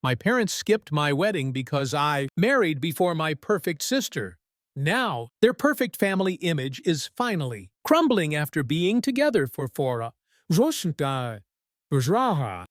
My parents skipped my wedding because I married before my perfect sister. Now, their perfect family image is finally crumbling after being together for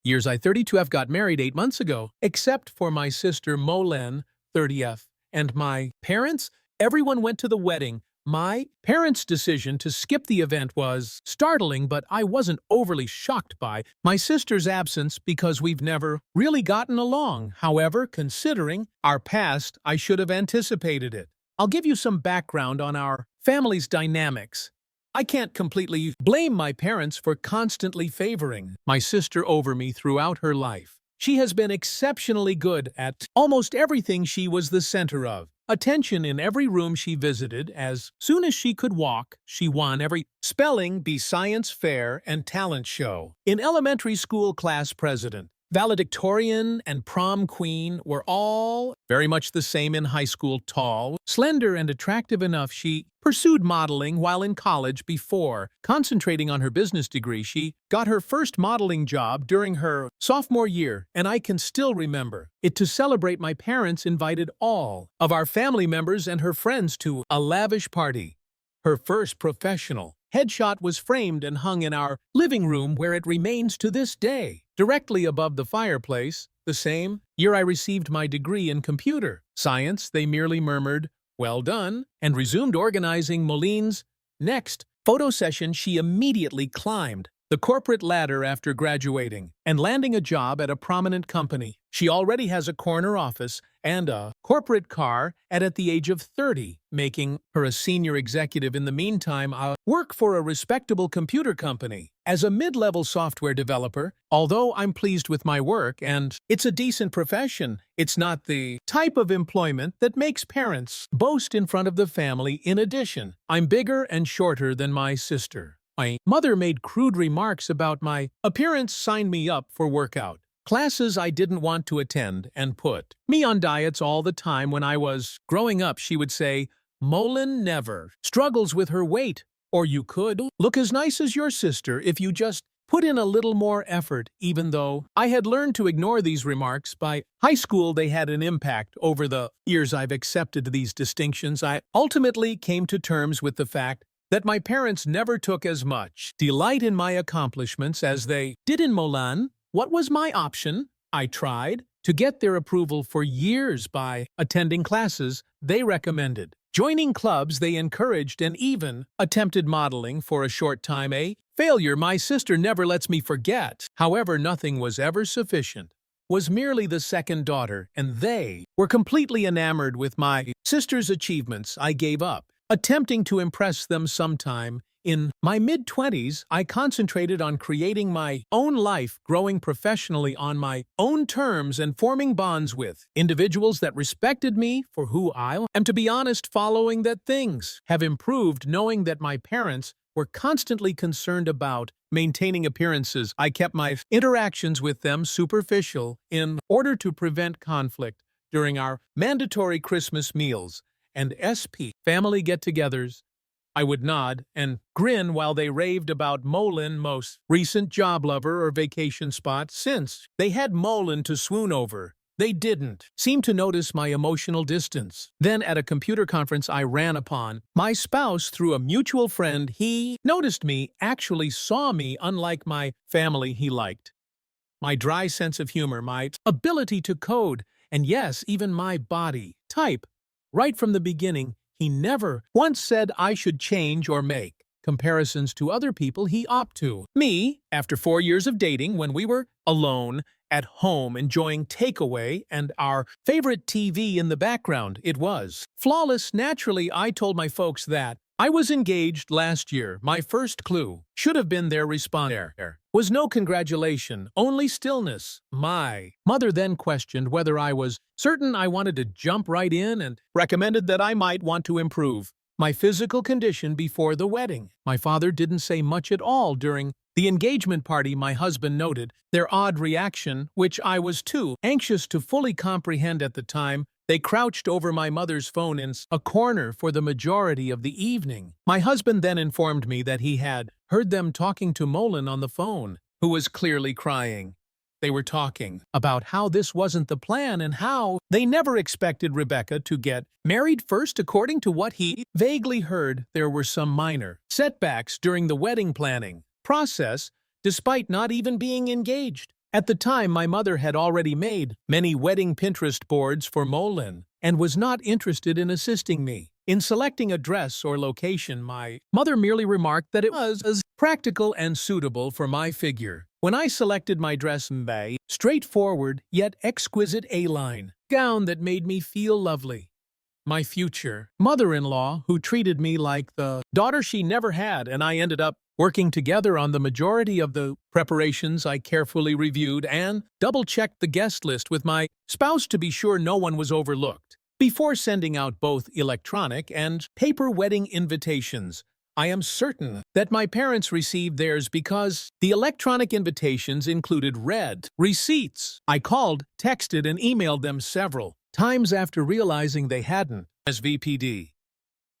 years. I 32F got married 8 months ago, except for my sister Molen, 30F, and my parents. Everyone went to the wedding. My parents' decision to skip the event was startling, but I wasn't overly shocked by my sister's absence because we've never really gotten along. However, considering our past, I should have anticipated it. I'll give you some background on our family's dynamics. I can't completely blame my parents for constantly favoring my sister over me throughout her life. She has been exceptionally good at almost everything she was the center of. Attention in every room she visited. As soon as she could walk, she won every spelling bee, science fair, and talent show. In elementary school, class president, valedictorian, and prom queen were all very much the same in high school. Tall, slender, and attractive enough, she pursued modeling while in college. Before concentrating on her business degree, she got her first modeling job during her sophomore year, and I can still remember it. To celebrate, my parents invited all of our family members and her friends to a lavish party. Her first professional headshot was framed and hung in our living room, where it remains to this day, directly above the fireplace. The same year I received my degree in computer science, they merely murmured, "Well done," and resumed organizing Moline's next photo session. She immediately climbed the corporate ladder after graduating and landing a job at a prominent company. She already has a corner office and a corporate car, and at the age of 30, making her a senior executive. In the meantime, I work for a respectable computer company as a mid-level software developer. Although I'm pleased with my work and it's a decent profession, it's not the type of employment that makes parents boast in front of the family. In addition, I'm bigger and shorter than my sister. My mother made crude remarks about my appearance, signed me up for workout classes I didn't want to attend, and put me on diets all the time. When I was growing up, she would say, "Molen never struggles with her weight, or you could look as nice as your sister if you just put in a little more effort." Even though I had learned to ignore these remarks, by high school they had an impact. Over the years I've accepted these distinctions. I ultimately came to terms with the fact that my parents never took as much delight in my accomplishments as they did in Molen. What was my option? I tried to get their approval for years by attending classes they recommended, joining clubs they encouraged, and even attempted modeling for a short time. A failure my sister never lets me forget. However, nothing was ever sufficient. Was merely the second daughter, and they were completely enamored with my sister's achievements. I gave up attempting to impress them. Sometime in my mid-20s, I concentrated on creating my own life, growing professionally on my own terms, and forming bonds with individuals that respected me for who I am. To be honest, following that, things have improved. Knowing that my parents were constantly concerned about maintaining appearances, I kept my interactions with them superficial in order to prevent conflict. During our mandatory Christmas meals and family get-togethers, I would nod and grin while they raved about Molen's most recent job lover or vacation spot. Since they had Molen to swoon over, they didn't seem to notice my emotional distance. Then at a computer conference, I ran upon my spouse through a mutual friend. He noticed me, actually saw me. Unlike my family, he liked my dry sense of humor, my ability to code, and yes, even my body type. Right from the beginning, he never once said I should change or make comparisons to other people. He opted to me after 4 years of dating, when we were alone at home enjoying takeaway and our favorite TV in the background. It was flawless. Naturally, I told my folks that I was engaged last year. My first clue should have been their response. There was no congratulation, only stillness. My mother then questioned whether I was certain I wanted to jump right in, and recommended that I might want to improve my physical condition before the wedding. My father didn't say much at all during the engagement party. My husband noted their odd reaction, which I was too anxious to fully comprehend at the time. They crouched over my mother's phone in a corner for the majority of the evening. My husband then informed me that he had heard them talking to Molen on the phone, who was clearly crying. They were talking about how this wasn't the plan and how they never expected Rebecca to get married first. According to what he vaguely heard, there were some minor setbacks during the wedding planning process, despite not even being engaged. At the time, my mother had already made many wedding Pinterest boards for Molin and was not interested in assisting me in selecting a dress or location. My mother merely remarked that it was as practical and suitable for my figure. When I selected my dress, a straightforward yet exquisite A-line gown that made me feel lovely. My future mother-in-law, who treated me like the daughter she never had, and I ended up working together on the majority of the preparations. I carefully reviewed and double-checked the guest list with my spouse to be sure no one was overlooked. Before sending out both electronic and paper wedding invitations, I am certain that my parents received theirs because the electronic invitations included red receipts. I called, texted, and emailed them several times after realizing they hadn't SVPD.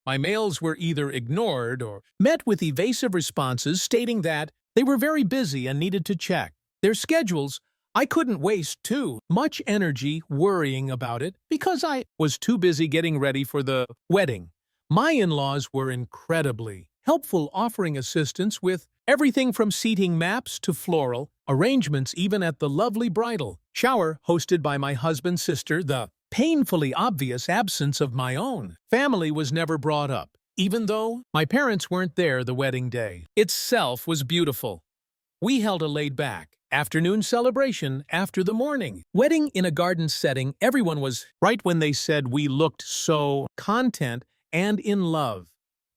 My mails were either ignored or met with evasive responses stating that they were very busy and needed to check their schedules. I couldn't waste too much energy worrying about it because I was too busy getting ready for the wedding. My in-laws were incredibly helpful, offering assistance with everything from seating maps to floral arrangements, even at the lovely bridal shower hosted by my husband's sister. The painfully obvious absence of my own family was never brought up, even though my parents weren't there. The wedding day itself was beautiful. We held a laid-back afternoon celebration after the morning wedding in a garden setting. Everyone was right when they said we looked so content and in love.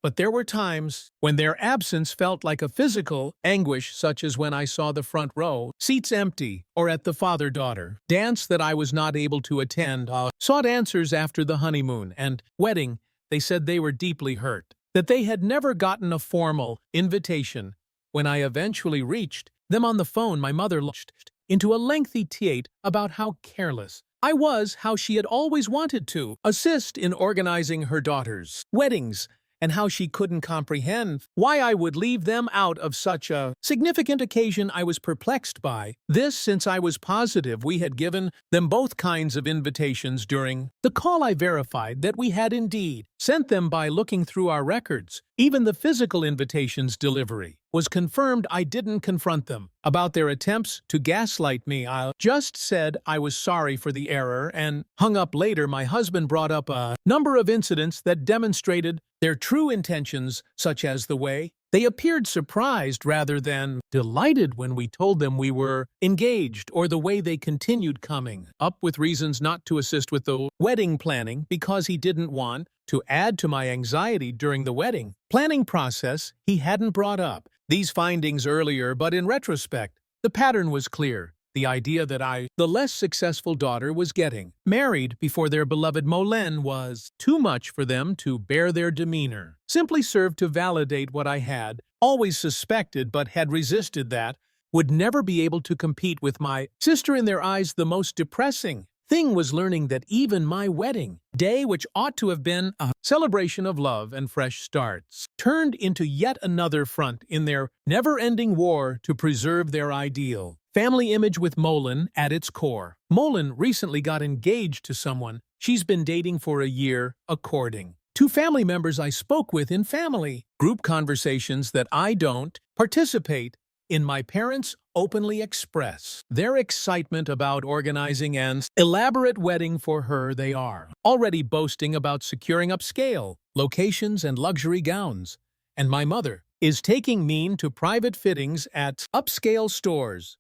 But there were times when their absence felt like a physical anguish, such as when I saw the front row seats empty, or at the father-daughter dance that I was not able to attend. Sought answers after the honeymoon and wedding. They said they were deeply hurt, that they had never gotten a formal invitation. When I eventually reached them on the phone, my mother launched into a lengthy tirade about how careless I was, how she had always wanted to assist in organizing her daughter's weddings, and how she couldn't comprehend why I would leave them out of such a significant occasion. I was perplexed by this, since I was positive we had given them both kinds of invitations. During the call, I verified that we had indeed sent them by looking through our records. Even the physical invitations delivery was confirmed. I didn't confront them about their attempts to gaslight me. I just said I was sorry for the error and hung up. Later, my husband brought up a number of incidents that demonstrated their true intentions, such as the way they appeared surprised rather than delighted when we told them we were engaged, or the way they continued coming up with reasons not to assist with the wedding planning because he didn't want to add to my anxiety during the wedding planning process. He hadn't brought up these findings earlier, but in retrospect, the pattern was clear. The idea that the less successful daughter, was getting married before their beloved Molin was too much for them to bear. Their demeanor simply served to validate what I had always suspected but had resisted, that would never be able to compete with my sister. In their eyes, the most depressing thing was learning that even my wedding day, which ought to have been a celebration of love and fresh starts, turned into yet another front in their never-ending war to preserve their ideal family image with Molin at its core. Molin recently got engaged to someone she's been dating for a year, according to family members I spoke with in family group conversations that I don't participate in. My parents openly express their excitement about organizing an elaborate wedding for her. They are already boasting about securing upscale locations and luxury gowns, and my mother is taking me to private fittings at upscale stores.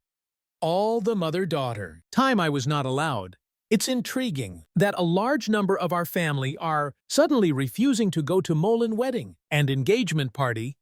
All the mother-daughter time I was not allowed. It's intriguing that a large number of our family are suddenly refusing to go to Molin wedding and engagement party.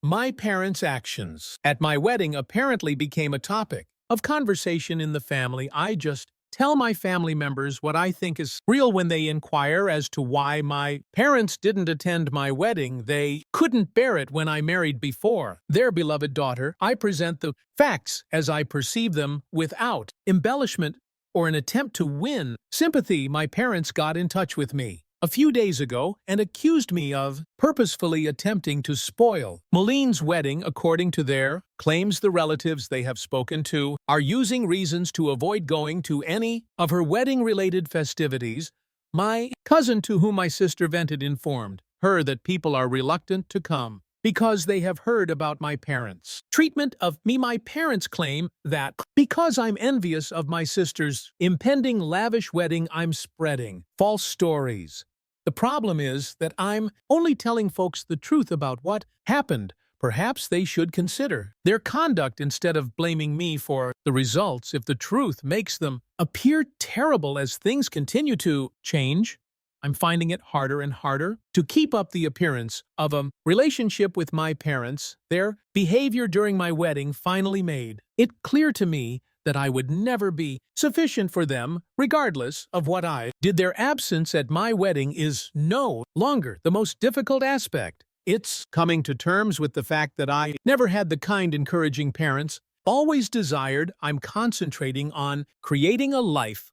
My parents' actions at my wedding apparently became a topic of conversation in the family. I just tell my family members what I think is real when they inquire as to why my parents didn't attend my wedding. They couldn't bear it when I married before their beloved daughter. I present the facts as I perceive them without embellishment or an attempt to win sympathy. My parents got in touch with me a few days ago and accused me of purposefully attempting to spoil Moline's wedding. According to their claims, the relatives they have spoken to are using reasons to avoid going to any of her wedding-related festivities. My cousin, to whom my sister vented, informed her that people are reluctant to come because they have heard about my parents' treatment of me. My parents claim that because I'm envious of my sister's impending lavish wedding, I'm spreading false stories. The problem is that I'm only telling folks the truth about what happened. Perhaps they should consider their conduct instead of blaming me for the results if the truth makes them appear terrible. As things continue to change, I'm finding it harder and harder to keep up the appearance of a relationship with my parents. Their behavior during my wedding finally made it clear to me that I would never be sufficient for them, regardless of what I did. Their absence at my wedding is no longer the most difficult aspect. It's coming to terms with the fact that I never had the kind, encouraging parents always desired. I'm concentrating on creating a life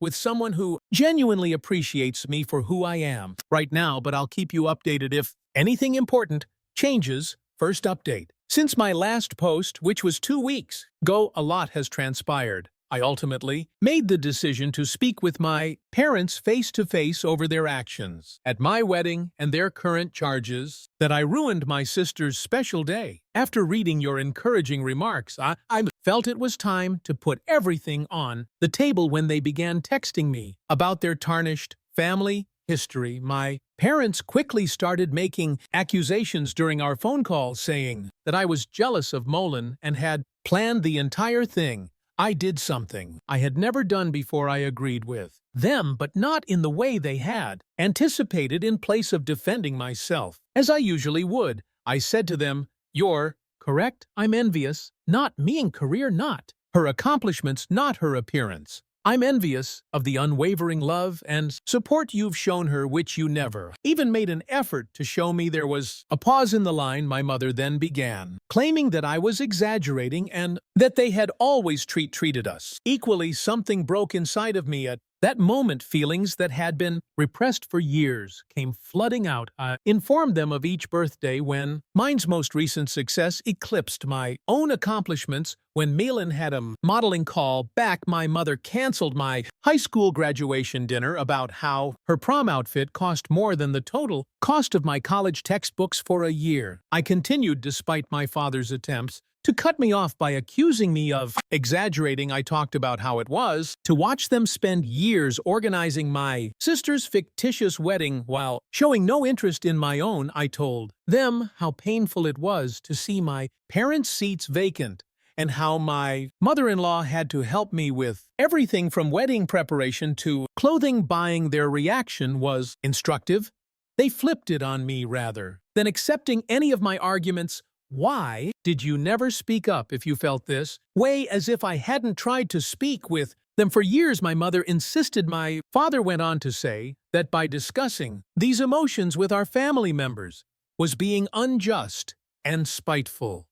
with someone who genuinely appreciates me for who I am right now, but I'll keep you updated if anything important changes. First update. Since my last post, which was 2 weeks ago, a lot has transpired. I ultimately made the decision to speak with my parents face-to-face over their actions at my wedding and their current charges that I ruined my sister's special day. After reading your encouraging remarks, I felt it was time to put everything on the table. When they began texting me about their tarnished family history, my parents quickly started making accusations during our phone call, saying that I was jealous of Moline and had planned the entire thing. I did something I had never done before. I agreed with them, but not in the way they had anticipated. In place of defending myself, as I usually would, I said to them, "You're correct. I'm envious, not meaning career, not her accomplishments, not her appearance. I'm envious of the unwavering love and support you've shown her, which you never even made an effort to show me." There was a pause in the line. My mother then began claiming that I was exaggerating and that they had always treated us equally. Something broke inside of me at that moment. Feelings that had been repressed for years came flooding out. I informed them of each birthday when mine's most recent success eclipsed my own accomplishments. When Moline had a modeling call back, my mother canceled my high school graduation dinner about how her prom outfit cost more than the total cost of my college textbooks for a year. I continued despite my father's attempts to cut me off by accusing me of exaggerating. I talked about how it was to watch them spend years organizing my sister's fictitious wedding while showing no interest in my own. I told them how painful it was to see my parents' seats vacant and how my mother-in-law had to help me with everything from wedding preparation to clothing buying. Their reaction was instructive. They flipped it on me rather than accepting any of my arguments. "Why did you never speak up if you felt this way?" As if I hadn't tried to speak with them for years, my mother insisted. My father went on to say that by discussing these emotions with our family members was being unjust and spiteful.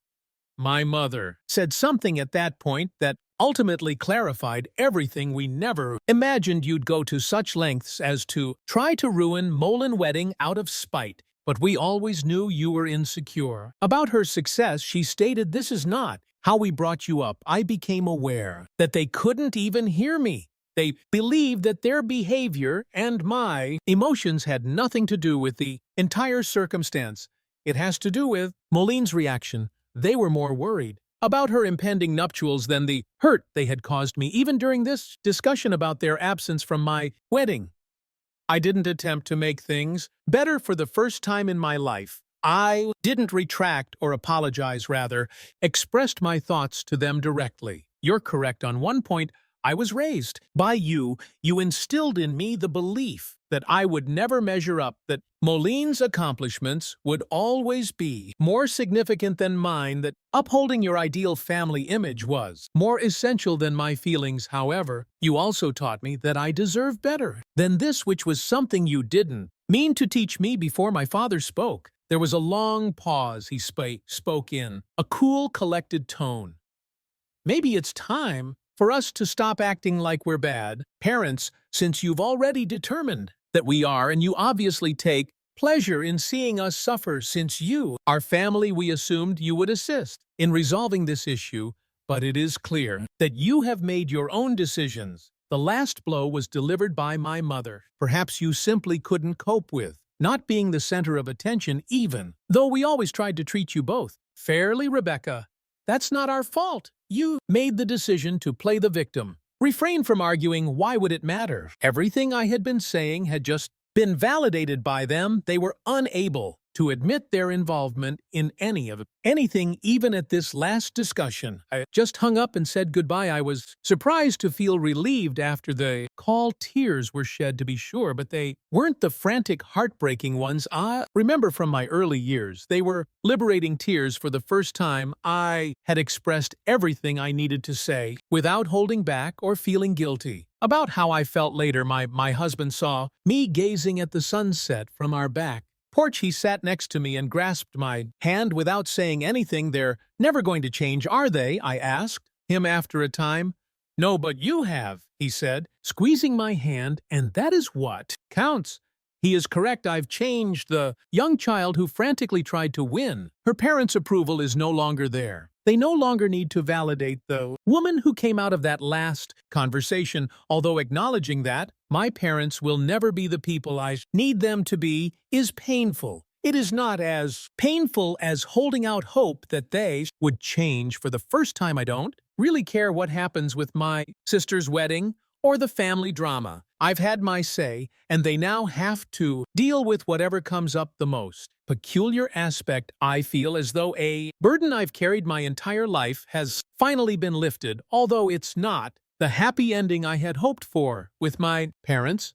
My mother said something at that point that ultimately clarified everything. "We never imagined you'd go to such lengths as to try to ruin Moline wedding out of spite. But we always knew you were insecure about her success." She stated, "This is not how we brought you up." I became aware that they couldn't even hear me. They believed that their behavior and my emotions had nothing to do with the entire circumstance. It has to do with Moline's reaction. They were more worried about her impending nuptials than the hurt they had caused me. Even during this discussion about their absence from my wedding, I didn't attempt to make things better. For the first time in my life, I didn't retract or apologize, rather expressed my thoughts to them directly. "You're correct on one point. I was raised by you. You instilled in me the belief that I would never measure up, that Moline's accomplishments would always be more significant than mine, that upholding your ideal family image was more essential than my feelings. However, you also taught me that I deserve better than this, which was something you didn't mean to teach me." Before my father spoke, there was a long pause. He spoke in a cool, collected tone. "Maybe it's time for us to stop acting like we're bad parents, since you've already determined that we are, and you obviously take pleasure in seeing us suffer since you, our family, we assumed you would assist in resolving this issue, but it is clear that you have made your own decisions. The last blow was delivered by my mother. Perhaps you simply couldn't cope with not being the center of attention, even though we always tried to treat you both fairly, Rebecca. That's not our fault. You made the decision to play the victim. Refrain from arguing, why would it matter? Everything I had been saying had just been validated by them. They were unable to admit their involvement in anything, even at this last discussion. I just hung up and said goodbye. I was surprised to feel relieved after the call. Tears were shed, to be sure, but they weren't the frantic, heartbreaking ones I remember from my early years. They were liberating tears. For the first time, I had expressed everything I needed to say without holding back or feeling guilty. About how I felt later, my husband saw me gazing at the sunset from our back porch. He sat next to me and grasped my hand without saying anything. They're never going to change, are they? I asked him after a time. No, but you have, he said, squeezing my hand, and that is what counts. He is correct. I've changed. The young child who frantically tried to win her parents' approval is no longer there. They no longer need to validate the woman who came out of that last conversation, although acknowledging that my parents will never be the people I need them to be is painful. It is not as painful as holding out hope that they would change for the first time. I don't really care what happens with my sister's wedding or the family drama. I've had my say, and they now have to deal with whatever comes up. The most peculiar aspect, I feel as though a burden I've carried my entire life has finally been lifted, although it's not the happy ending I had hoped for with my parents.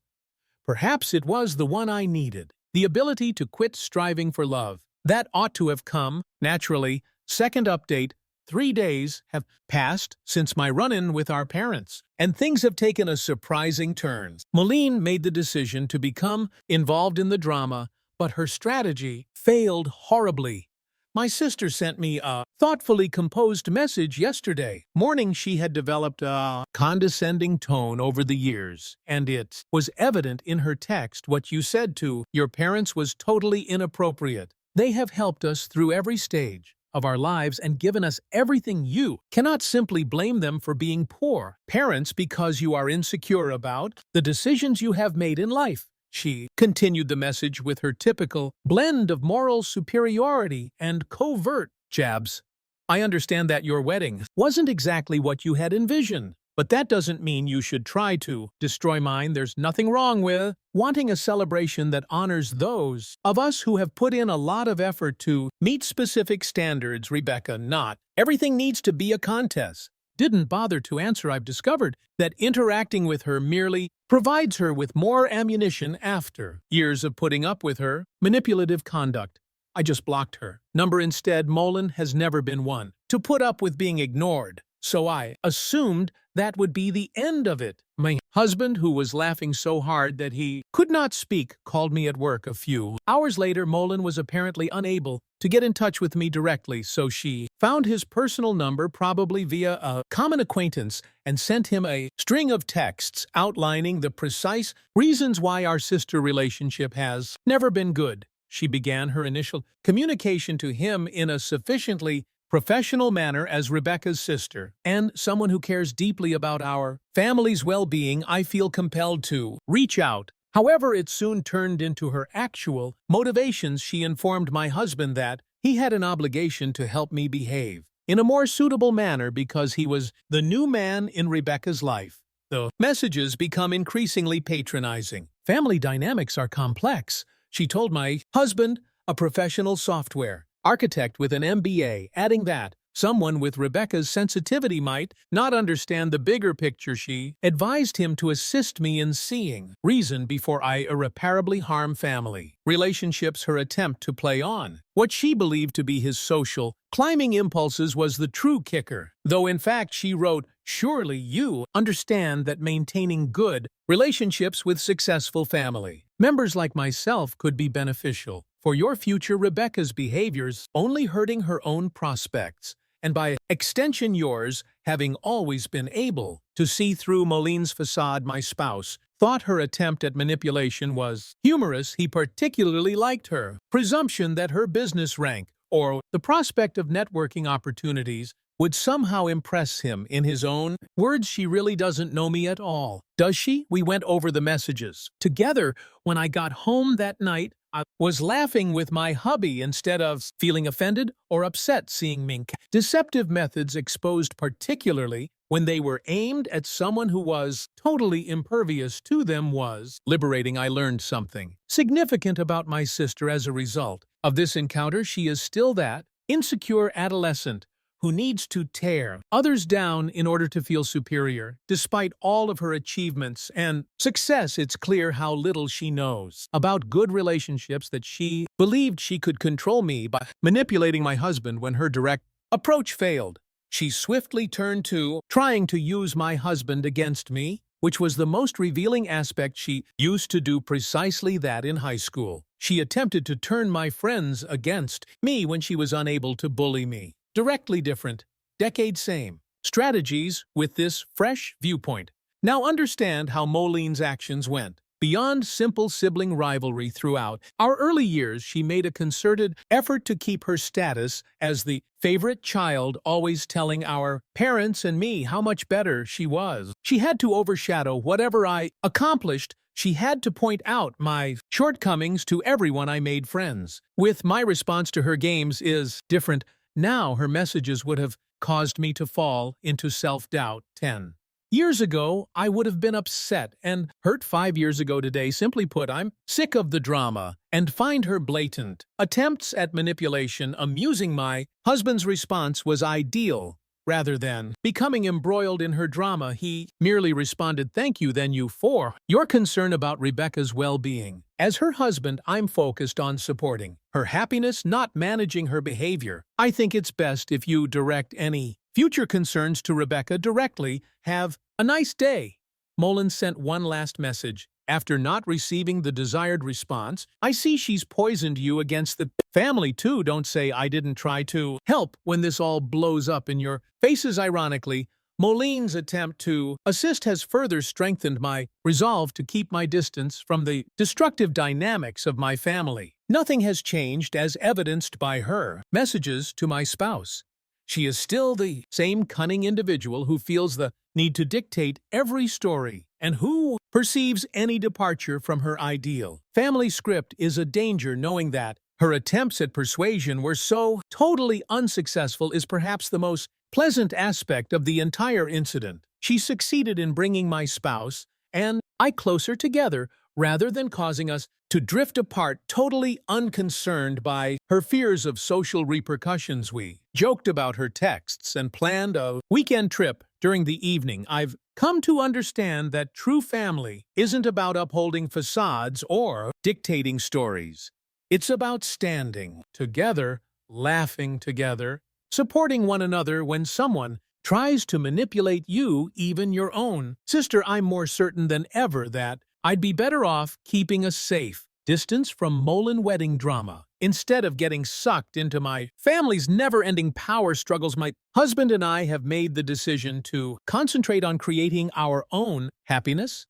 Perhaps it was the one I needed, the ability to quit striving for love. That ought to have come naturally. Second update. 3 days have passed since my run-in with our parents, and things have taken a surprising turn. Moline made the decision to become involved in the drama, but her strategy failed horribly. My sister sent me a thoughtfully composed message yesterday morning. She had developed a condescending tone over the years, and it was evident in her text. What you said to your parents was totally inappropriate. They have helped us through every stage of our lives and given us everything. You cannot simply blame them for being poor parents because you are insecure about the decisions you have made in life. She continued the message with her typical blend of moral superiority and covert jabs. I understand that your wedding wasn't exactly what you had envisioned, but that doesn't mean you should try to destroy mine. There's nothing wrong with wanting a celebration that honors those of us who have put in a lot of effort to meet specific standards. Rebecca, not everything needs to be a contest. Didn't bother to answer. I've discovered that interacting with her merely provides her with more ammunition after years of putting up with her manipulative conduct. I just blocked her number instead. Moline has never been one to put up with being ignored, so I assumed that would be the end of it. My husband, who was laughing so hard that he could not speak, called me at work a few hours later. Moline was apparently unable to get in touch with me directly, so she found his personal number, probably via a common acquaintance, and sent him a string of texts outlining the precise reasons why our sister relationship has never been good. She began her initial communication to him in a sufficiently professional manner. As Rebecca's sister and someone who cares deeply about our family's well-being, I feel compelled to reach out. However, it soon turned into her actual motivations. She informed my husband that he had an obligation to help me behave in a more suitable manner because he was the new man in Rebecca's life. The messages become increasingly patronizing. Family dynamics are complex, she told my husband, a professional software architect with an MBA, adding that someone with Rebecca's sensitivity might not understand the bigger picture. She advised him to assist me in seeing reason before I irreparably harm family relationships. Her attempt to play on what she believed to be his social climbing impulses was the true kicker, though in fact she wrote, "Surely you understand that maintaining good relationships with successful family members like myself could be beneficial for your future. Rebecca's behaviors only hurting her own prospects and by extension yours, having always been able to see through Moline's facade. My spouse thought her attempt at manipulation was humorous. He particularly liked her presumption that her business rank or the prospect of networking opportunities would somehow impress him. In his own words, she really doesn't know me at all. Does she? We went over the messages together. When I got home that night, I was laughing with my hubby instead of feeling offended or upset seeing Mink. Deceptive methods exposed, particularly when they were aimed at someone who was totally impervious to them, was liberating. I learned something significant about my sister as a result of this encounter. She is still that insecure adolescent who needs to tear others down in order to feel superior. Despite all of her achievements and success, it's clear how little she knows about good relationships, that she believed she could control me by manipulating my husband. When her direct approach failed, she swiftly turned to trying to use my husband against me, which was the most revealing aspect. She used to do precisely that in high school. She attempted to turn my friends against me when she was unable to bully me. Directly different, decade same strategies with this fresh viewpoint. Now understand how Moline's actions went beyond simple sibling rivalry. Throughout our early years, she made a concerted effort to keep her status as the favorite child, always telling our parents and me how much better she was. She had to overshadow whatever I accomplished. She had to point out my shortcomings to everyone I made friends with. My response to her games is different now. Her messages would have caused me to fall into self-doubt 10 years ago. I would have been upset and hurt 5 years ago today. Simply put, I'm sick of the drama and find her blatant attempts at manipulation amusing. My husband's response was ideal. Rather than becoming embroiled in her drama, he merely responded, "Thank you, then you, for your concern about Rebecca's well-being. As her husband, I'm focused on supporting her happiness, not managing her behavior. I think it's best if you direct any future concerns to Rebecca directly. Have a nice day." Moline sent one last message. After not receiving the desired response, "I see she's poisoned you against the family too. Don't say I didn't try to help when this all blows up in your faces." Ironically, Moline's attempt to assist has further strengthened my resolve to keep my distance from the destructive dynamics of my family. Nothing has changed, as evidenced by her messages to my spouse. She is still the same cunning individual who feels the need to dictate every story and who perceives any departure from her ideal family script is a danger. Knowing that her attempts at persuasion were so totally unsuccessful is perhaps the most pleasant aspect of the entire incident. She succeeded in bringing my spouse and I closer together rather than causing us to drift apart, totally unconcerned by her fears of social repercussions. We joked about her texts and planned a weekend trip during the evening. I've come to understand that true family isn't about upholding facades or dictating stories. It's about standing together, laughing together, supporting one another when someone tries to manipulate you, even your own sister. I'm more certain than ever that I'd be better off keeping a safe distance from Moline wedding drama instead of getting sucked into my family's never-ending power struggles. My husband and I have made the decision to concentrate on creating our own happiness.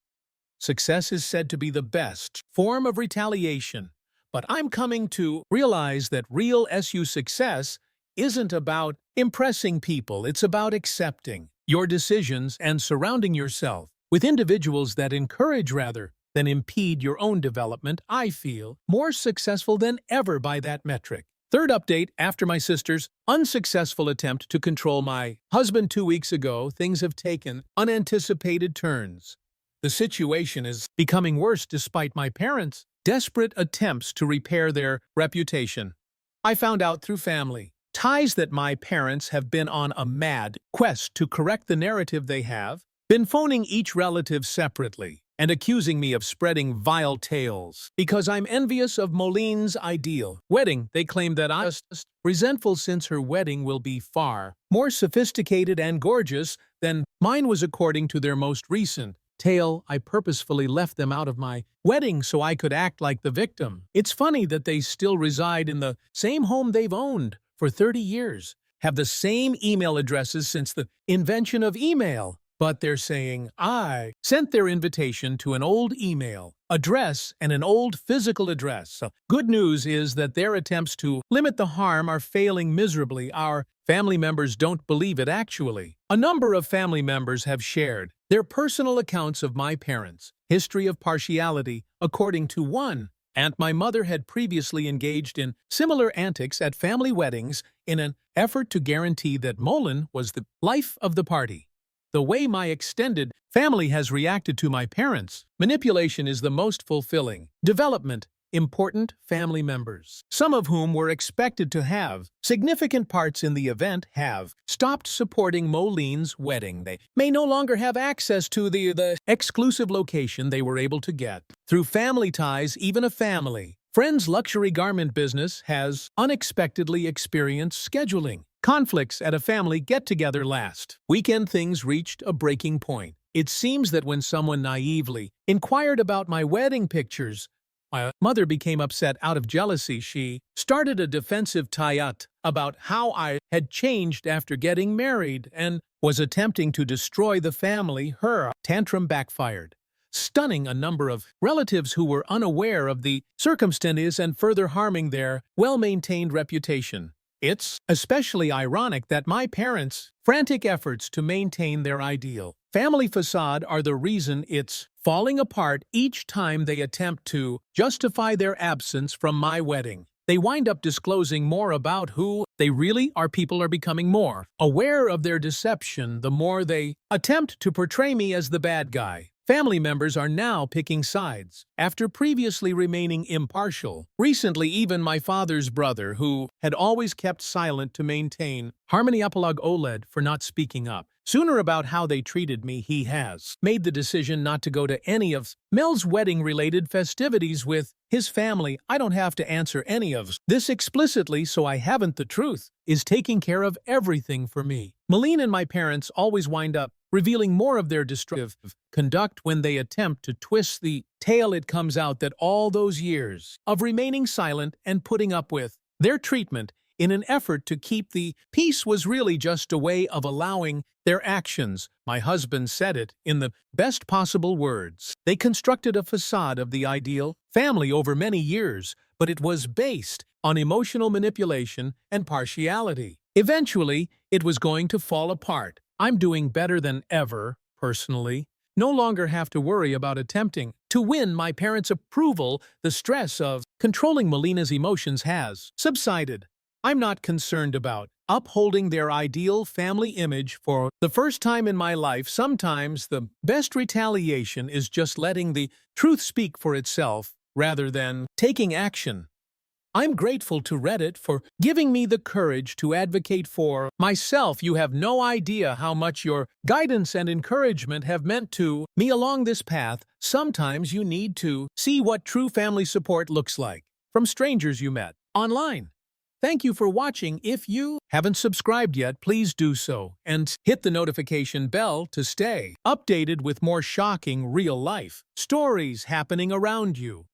Success is said to be the best form of retaliation, but I'm coming to realize that real success isn't about impressing people. It's about accepting your decisions and surrounding yourself with individuals that encourage rather than impede your own development. I feel more successful than ever by that metric. Third update: after my sister's unsuccessful attempt to control my husband 2 weeks ago, things have taken unanticipated turns. The situation is becoming worse despite my parents' desperate attempts to repair their reputation. I found out through family ties that my parents have been on a mad quest to correct the narrative. They have been phoning each relative separately and accusing me of spreading vile tales because I'm envious of Moline's ideal wedding. They claim that I'm just resentful since her wedding will be far more sophisticated and gorgeous than mine was. According to their most recent tale, I purposefully left them out of my wedding so I could act like the victim. It's funny that they still reside in the same home they've owned for 30 years, have the same email addresses since the invention of email. But they're saying, I sent their invitation to an old email address and an old physical address. So good news is that their attempts to limit the harm are failing miserably. Our family members don't believe it actually. A number of family members have shared their personal accounts of my parents' history of partiality, according to one. And my mother had previously engaged in similar antics at family weddings in an effort to guarantee that Molen was the life of the party. The way my extended family has reacted to my parents' manipulation is the most fulfilling development. Important family members, some of whom were expected to have significant parts in the event, have stopped supporting Molene's wedding. They may no longer have access to the exclusive location they were able to get through family ties. Even a family friend's luxury garment business has unexpectedly experienced scheduling conflicts at a family get-together last weekend. Things reached a breaking point. It seems that when someone naively inquired about my wedding pictures, my mother became upset out of jealousy. She started a defensive tirade about how I had changed after getting married and was attempting to destroy the family. Her tantrum backfired, stunning a number of relatives who were unaware of the circumstances and further harming their well-maintained reputation. It's especially ironic that my parents' frantic efforts to maintain their ideal family facade are the reason it's falling apart each time they attempt to justify their absence from my wedding. They wind up disclosing more about who they really are. People are becoming more aware of their deception the more they attempt to portray me as the bad guy. Family members are now picking sides, after previously remaining impartial. Recently, even my father's brother, who had always kept silent to maintain harmony, apolog OLED for not speaking up sooner about how they treated me, he has made the decision not to go to any of Mel's wedding-related festivities with his family. I don't have to answer any of this explicitly, so I haven't. The truth is taking care of everything for me. Molen and my parents always wind up revealing more of their destructive conduct when they attempt to twist the tale. It comes out that all those years of remaining silent and putting up with their treatment in an effort to keep the peace was really just a way of allowing their actions. My husband said it in the best possible words. They constructed a facade of the ideal family over many years, but it was based on emotional manipulation and partiality. Eventually, it was going to fall apart. I'm doing better than ever, personally. No longer have to worry about attempting to win my parents' approval. The stress of controlling Molena's emotions has subsided. I'm not concerned about upholding their ideal family image for the first time in my life. Sometimes the best retaliation is just letting the truth speak for itself rather than taking action. I'm grateful to Reddit for giving me the courage to advocate for myself. You have no idea how much your guidance and encouragement have meant to me along this path. Sometimes you need to see what true family support looks like from strangers you met online. Thank you for watching. If you haven't subscribed yet, please do so and hit the notification bell to stay updated with more shocking real-life stories happening around you.